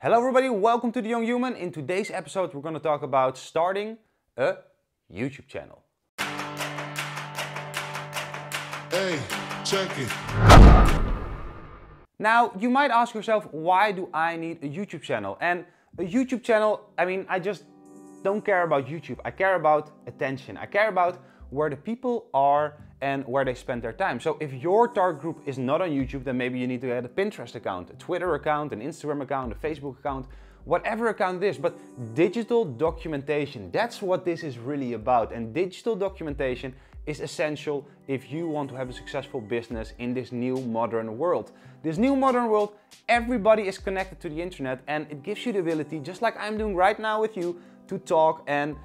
Hello everybody, welcome to The Young Human. In today's episode we're going to talk about starting a YouTube channel. Hey, check it. Now you might ask yourself, why do I need a YouTube channel? And a YouTube channel, I just don't care about YouTube. I care about attention. I care about where the people are and where they spend their time. So if your target group is not on YouTube, then maybe you need to get a Pinterest account, a Twitter account, an Instagram account, a Facebook account, whatever account it is. But digital documentation, that's what this is really about. And digital documentation is essential if you want to have a successful business in this new modern world. This new modern world, everybody is connected to the internet, and it gives you the ability, just like I'm doing right now with you, to talk and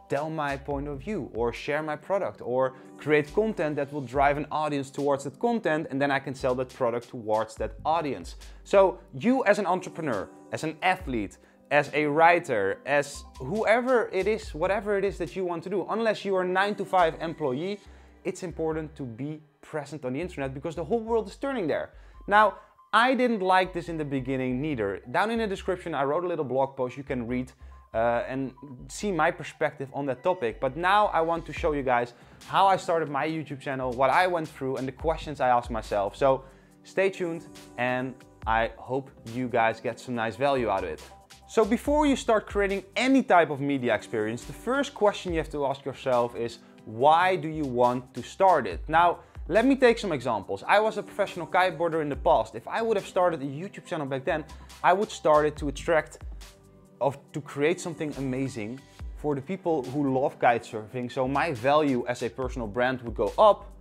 tell my point of view, or share my product, or create content that will drive an audience towards that content, and then I can sell that product towards that audience. So you as an entrepreneur, as an athlete, as a writer, as whoever it is, whatever it is that you want to do, unless you are a 9-to-5 employee, it's important to be present on the internet because the whole world is turning there. Now, I didn't like this in the beginning neither. Down in the description, I wrote a little blog post you can read and see my perspective on that topic. But now I want to show you guys how I started my YouTube channel, what I went through, and the questions I asked myself. So stay tuned, and I hope you guys get some nice value out of it. So before you start creating any type of media experience, the first question you have to ask yourself is, why do you want to start it? Now, let me take some examples. I was a professional kiteboarder in the past. If I would have started a YouTube channel back then, I would start it to create something amazing for the people who love kite surfing. So my value as a personal brand would go up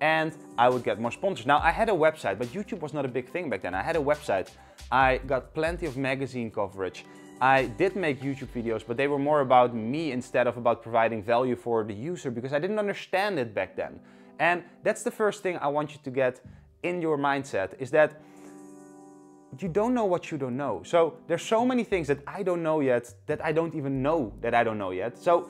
and I would get more sponsors. Now I had a website, but YouTube was not a big thing back then. I had a website. I got plenty of magazine coverage. I did make YouTube videos, but they were more about me instead of about providing value for the user because I didn't understand it back then. And that's the first thing I want you to get in your mindset, is that you don't know what you don't know. So there's so many things that I don't know yet that I don't even know that I don't know yet. So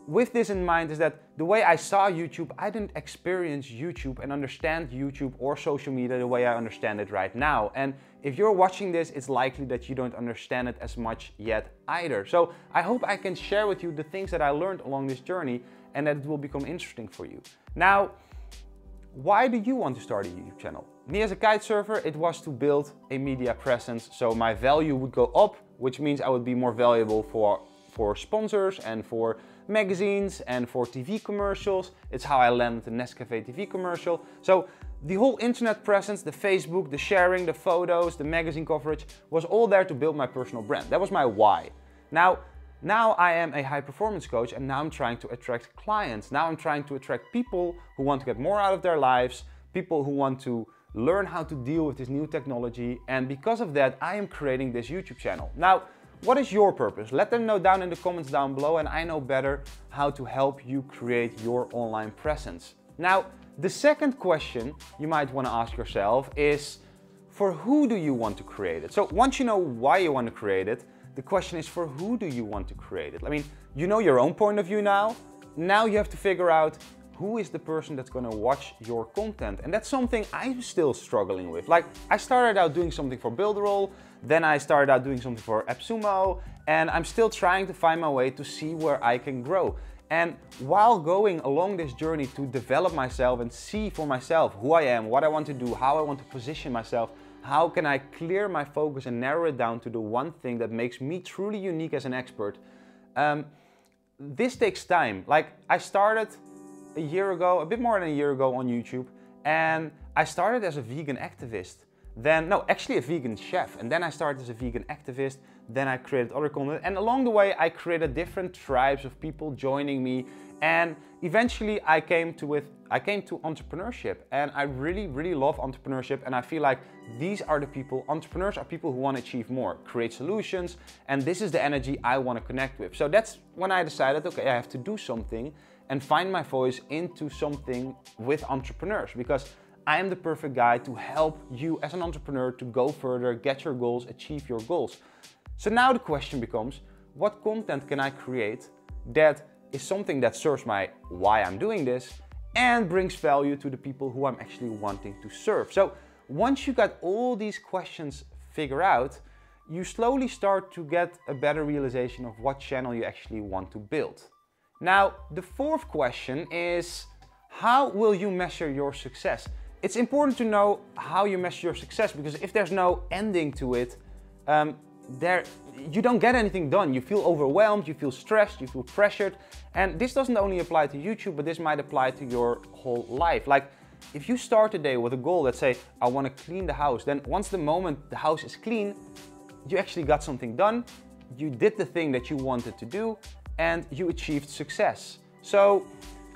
with this in mind is that the way I saw YouTube, I didn't experience YouTube and understand YouTube or social media the way I understand it right now. And if you're watching this, it's likely that you don't understand it as much yet either. So I hope I can share with you the things that I learned along this journey and that it will become interesting for you. Now, why do you want to start a YouTube channel? Me as a kite surfer, it was to build a media presence so my value would go up, which means I would be more valuable for sponsors and for magazines and for TV commercials. It's how I landed the Nescafe TV commercial. So the whole internet presence, the Facebook, the sharing, the photos, the magazine coverage was all there to build my personal brand. That was my why. Now I am a high performance coach, and now I'm trying to attract clients. Now I'm trying to attract people who want to get more out of their lives, people who want to learn how to deal with this new technology. And because of that, I am creating this YouTube channel. Now, what is your purpose? Let them know down in the comments down below, and I know better how to help you create your online presence. Now, the second question you might want to ask yourself is, for who do you want to create it? So once you know why you want to create it, the question is, for who do you want to create it? I mean, you know your own point of view now. Now you have to figure out who is the person that's going to watch your content. And that's something I'm still struggling with. Like, I started out doing something for Builderall, then I started out doing something for AppSumo, and I'm still trying to find my way to see where I can grow. And while going along this journey to develop myself and see for myself who I am, what I want to do, how I want to position myself, how can I clear my focus and narrow it down to the one thing that makes me truly unique as an expert? This takes time. Like, I started a year ago, a bit more than a year ago on YouTube, and I started as a vegan activist. Then, no, actually a vegan chef. And then I started as a vegan activist. Then I created other content. And along the way, I created different tribes of people joining me. And eventually I came to entrepreneurship. And I really, really love entrepreneurship. And I feel like these are the people, entrepreneurs are people who want to achieve more, create solutions. And this is the energy I want to connect with. So that's when I decided, okay, I have to do something and find my voice into something with entrepreneurs, because I am the perfect guy to help you as an entrepreneur to go further, get your goals, achieve your goals. So now the question becomes, what content can I create that is something that serves my why I'm doing this and brings value to the people who I'm actually wanting to serve? So once you got all these questions figured out, you slowly start to get a better realization of what channel you actually want to build. Now, the fourth question is, how will you measure your success? It's important to know how you measure your success, because if there's no ending to it, you don't get anything done. You feel overwhelmed, you feel stressed, you feel pressured. And this doesn't only apply to YouTube, but this might apply to your whole life. Like, if you start today with a goal, let's say, I want to clean the house, then once the moment the house is clean, you actually got something done, you did the thing that you wanted to do, and you achieved success. So,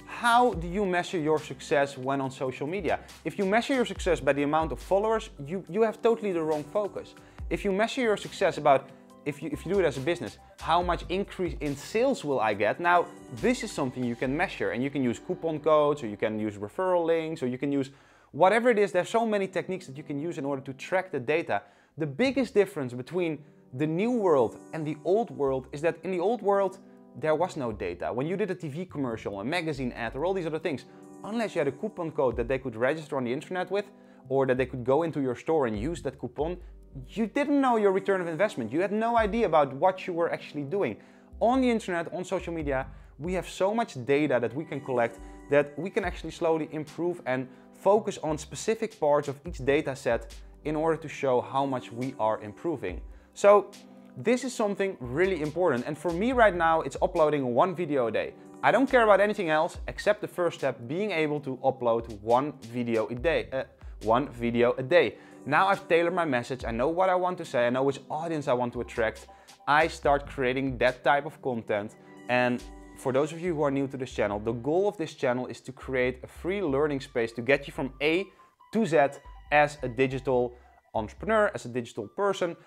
how do you measure your success when on social media? If you measure your success by the amount of followers, you have totally the wrong focus. If you measure your success about, if you do it as a business, how much increase in sales will I get? Now, this is something you can measure, and you can use coupon codes, or you can use referral links, or you can use whatever it is. There's so many techniques that you can use in order to track the data. The biggest difference between the new world and the old world is that in the old world, there was no data. When you did a TV commercial, a magazine ad, or all these other things, unless you had a coupon code that they could register on the internet with, or that they could go into your store and use that coupon, you didn't know your return of investment. You had no idea about what you were actually doing. On the internet, on social media, we have so much data that we can collect that we can actually slowly improve and focus on specific parts of each data set in order to show how much we are improving. So, this is something really important, and for me right now it's uploading one video a day. I don't care about anything else except the first step, being able to upload one video a day. Now I've tailored my message, I know what I want to say, I know which audience I want to attract. I start creating that type of content, and for those of you who are new to this channel, the goal of this channel is to create a free learning space to get you from A to Z as a digital entrepreneur, as a digital person.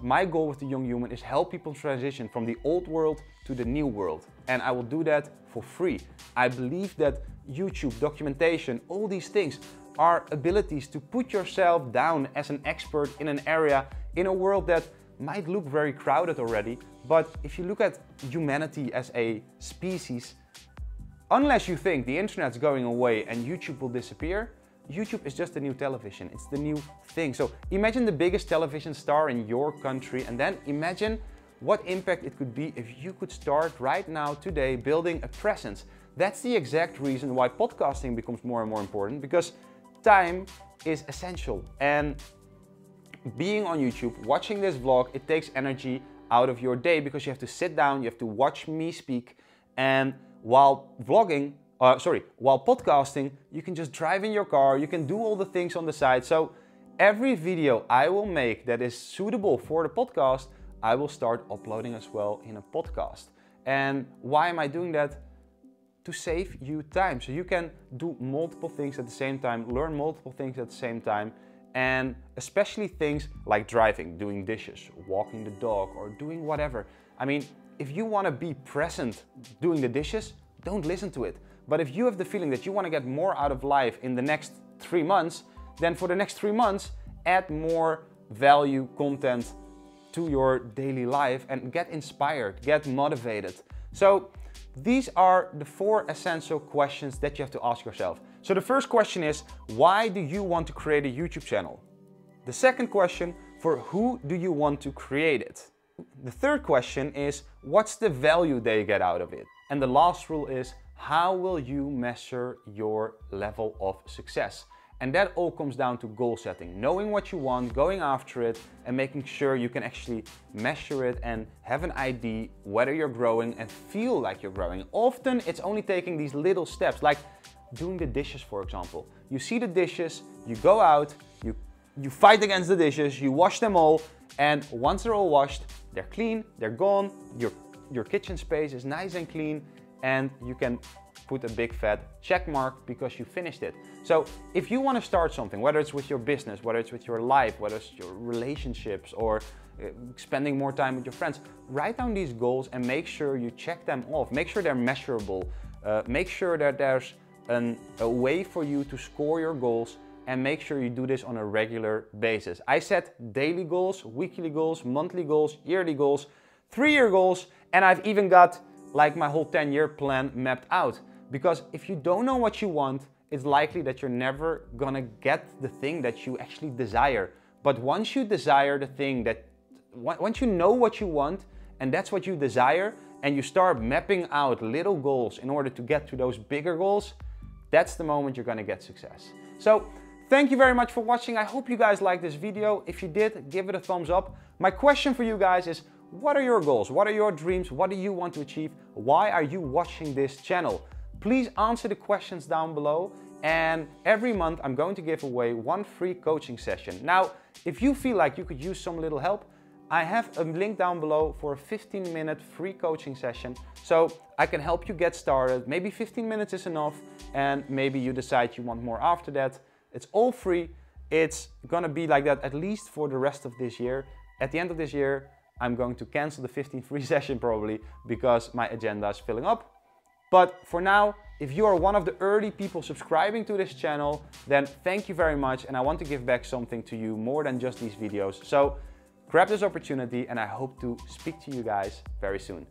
My goal with the Young Human is help people transition from the old world to the new world. And I will do that for free. I believe that YouTube, documentation, all these things are abilities to put yourself down as an expert in an area, in a world that might look very crowded already. But if you look at humanity as a species, unless you think the internet's going away and YouTube will disappear, YouTube is just the new television, it's the new thing. So imagine the biggest television star in your country, and then imagine what impact it could be if you could start right now, today, building a presence. That's the exact reason why podcasting becomes more and more important, because time is essential. And being on YouTube, watching this vlog, it takes energy out of your day, because you have to sit down, you have to watch me speak, and while podcasting, you can just drive in your car, you can do all the things on the side. So every video I will make that is suitable for the podcast, I will start uploading as well in a podcast. And why am I doing that? To save you time. So you can do multiple things at the same time, learn multiple things at the same time, and especially things like driving, doing dishes, walking the dog, or doing whatever. I mean, if you want to be present doing the dishes, don't listen to it. But if you have the feeling that you want to get more out of life in the next 3 months, then for the next 3 months, add more value content to your daily life and get inspired, get motivated. So these are the 4 essential questions that you have to ask yourself. So the first question is, why do you want to create a YouTube channel? The second question, for who do you want to create it? The third question is, what's the value they get out of it? And the last rule is, how will you measure your level of success? And that all comes down to goal setting, knowing what you want, going after it, and making sure you can actually measure it and have an idea whether you're growing and feel like you're growing. Often it's only taking these little steps, like doing the dishes, for example. You see the dishes, you go out, you fight against the dishes, you wash them all, and once they're all washed, they're clean, they're gone, your kitchen space is nice and clean, and you can put a big fat check mark because you finished it. So if you want to start something, whether it's with your business, whether it's with your life, whether it's your relationships, or spending more time with your friends, write down these goals and make sure you check them off. Make sure they're measurable. Make sure that there's a way for you to score your goals, and make sure you do this on a regular basis. I set daily goals, weekly goals, monthly goals, yearly goals, 3-year goals, and I've even got like my whole 10-year plan mapped out. Because if you don't know what you want, it's likely that you're never gonna get the thing that you actually desire. But once you desire the thing that once you know what you want and that's what you desire, and you start mapping out little goals in order to get to those bigger goals, that's the moment you're gonna get success. So thank you very much for watching. I hope you guys liked this video. If you did, give it a thumbs up. My question for you guys is, what are your goals? What are your dreams? What do you want to achieve? Why are you watching this channel? Please answer the questions down below. And every month I'm going to give away one free coaching session. Now, if you feel like you could use some little help, I have a link down below for a 15-minute free coaching session. So I can help you get started. Maybe 15 minutes is enough, and maybe you decide you want more after that. It's all free. It's gonna be like that at least for the rest of this year. At the end of this year, I'm going to cancel the 15 free session probably because my agenda is filling up. But for now, if you are one of the early people subscribing to this channel, then thank you very much, and I want to give back something to you more than just these videos. So grab this opportunity, and I hope to speak to you guys very soon.